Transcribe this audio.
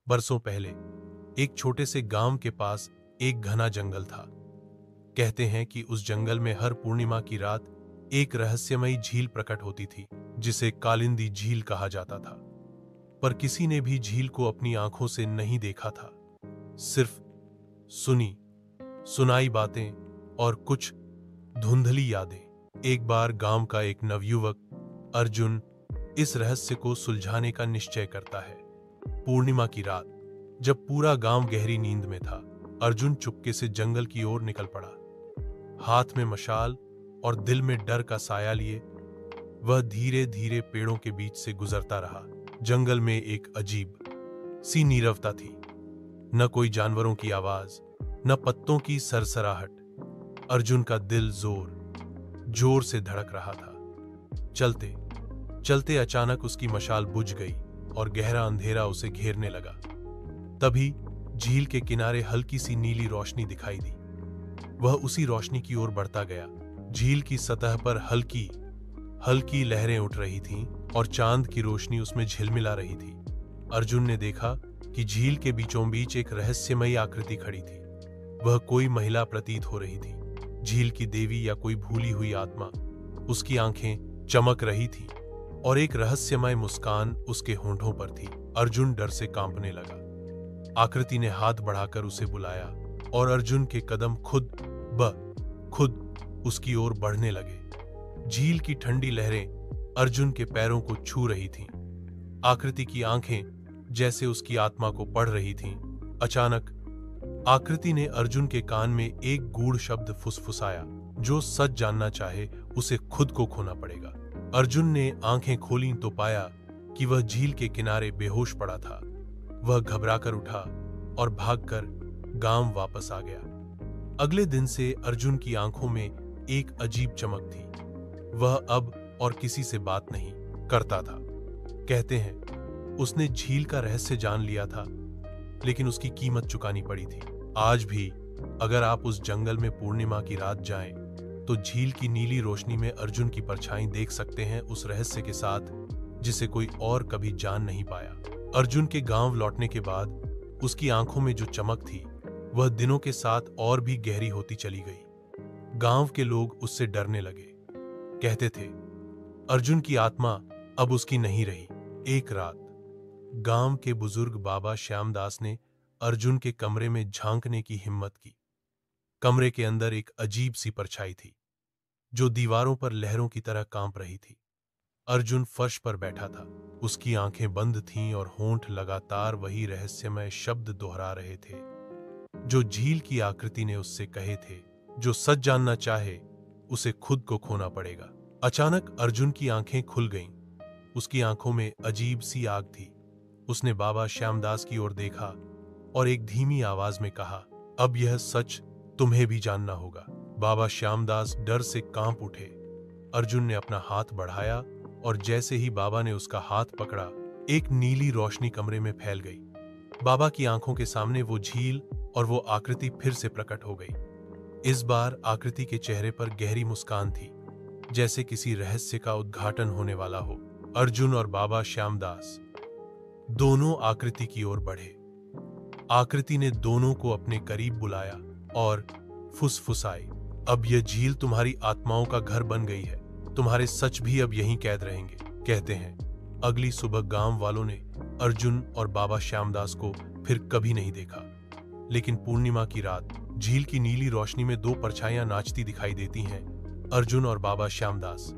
बरसों पहले एक छोटे से गांव के पास एक घना जंगल था। कहते हैं कि उस जंगल में हर पूर्णिमा की रात एक रहस्यमयी झील प्रकट होती थी, जिसे कालिंदी झील कहा जाता था। पर किसी ने भी झील को अपनी आंखों से नहीं देखा था, सिर्फ सुनी सुनाई बातें और कुछ धुंधली यादें। एक बार गांव का एक नवयुवक अर्जुन इस रहस्य को सुलझाने का निश्चय करता है। पूर्णिमा की रात, जब पूरा गांव गहरी नींद में था, अर्जुन चुपके से जंगल की ओर निकल पड़ा। हाथ में मशाल और दिल में डर का साया लिए वह धीरे धीरे पेड़ों के बीच से गुजरता रहा। जंगल में एक अजीब सी नीरवता थी, न कोई जानवरों की आवाज, न पत्तों की सरसराहट। अर्जुन का दिल जोर जोर से धड़क रहा था। चलते चलते अचानक उसकी मशाल बुझ गई और गहरा अंधेरा उसे घेरने लगा। तभी झील के किनारे हल्की सी नीली रोशनी दिखाई दी। वह उसी रोशनी की ओर बढ़ता गया। झील की सतह पर हल्की हल्की लहरें उठ रही थीं और चांद की रोशनी उसमें झिलमिला रही थी। अर्जुन ने देखा कि झील के बीचों बीच एक रहस्यमयी आकृति खड़ी थी। वह कोई महिला प्रतीत हो रही थी, झील की देवी या कोई भूली हुई आत्मा। उसकी आंखें चमक रही थीं और एक रहस्यमय मुस्कान उसके होंठों पर थी। अर्जुन डर से कांपने लगा। आकृति ने हाथ बढ़ाकर उसे बुलाया और अर्जुन के कदम खुद ब खुद उसकी ओर बढ़ने लगे। झील की ठंडी लहरें अर्जुन के पैरों को छू रही थीं। आकृति की आंखें जैसे उसकी आत्मा को पढ़ रही थीं। अचानक आकृति ने अर्जुन के कान में एक गूढ़ शब्द फुसफुसाया, जो सच जानना चाहे उसे खुद को खोना पड़ेगा। अर्जुन ने आंखें खोलीं तो पाया कि वह झील के किनारे बेहोश पड़ा था। वह घबराकर उठा और भागकर गांव वापस आ गया। अगले दिन से अर्जुन की आंखों में एक अजीब चमक थी। वह अब और किसी से बात नहीं करता था। कहते हैं उसने झील का रहस्य जान लिया था, लेकिन उसकी कीमत चुकानी पड़ी थी। आज भी अगर आप उस जंगल में पूर्णिमा की रात जाएं, तो झील की नीली रोशनी में अर्जुन की परछाई देख सकते हैं, उस रहस्य के साथ जिसे कोई और कभी जान नहीं पाया। अर्जुन के गांव लौटने के बाद उसकी आंखों में जो चमक थी, वह दिनों के साथ और भी गहरी होती चली गई। गांव के लोग उससे डरने लगे। कहते थे अर्जुन की आत्मा अब उसकी नहीं रही। एक रात गांव के बुजुर्ग बाबा श्यामदास ने अर्जुन के कमरे में झांकने की हिम्मत की। कमरे के अंदर एक अजीब सी परछाई थी, जो दीवारों पर लहरों की तरह कांप रही थी। अर्जुन फर्श पर बैठा था। उसकी आंखें बंद थीं और होंठ लगातार वही रहस्यमय शब्द दोहरा रहे थे, जो झील की आकृति ने उससे कहे थे। जो सच जानना चाहे उसे खुद को खोना पड़ेगा। अचानक अर्जुन की आंखें खुल गईं। उसकी आंखों में अजीब सी आग थी। उसने बाबा श्यामदास की ओर देखा और एक धीमी आवाज में कहा, अब यह सच तुम्हें भी जानना होगा। बाबा श्यामदास डर से कांप उठे। अर्जुन ने अपना हाथ बढ़ाया और जैसे ही बाबा ने उसका हाथ पकड़ा, एक नीली रोशनी कमरे में फैल गई। बाबा की आंखों के सामने वो झील और वो आकृति फिर से प्रकट हो गई। इस बार आकृति के चेहरे पर गहरी मुस्कान थी, जैसे किसी रहस्य का उद्घाटन होने वाला हो। अर्जुन और बाबा श्यामदास दोनों आकृति की ओर बढ़े। आकृति ने दोनों को अपने करीब बुलाया और फुसफुसाई, अब यह झील तुम्हारी आत्माओं का घर बन गई है। तुम्हारे सच भी अब यहीं कैद रहेंगे। कहते हैं अगली सुबह गांव वालों ने अर्जुन और बाबा श्यामदास को फिर कभी नहीं देखा। लेकिन पूर्णिमा की रात झील की नीली रोशनी में दो परछाइयां नाचती दिखाई देती हैं, अर्जुन और बाबा श्यामदास।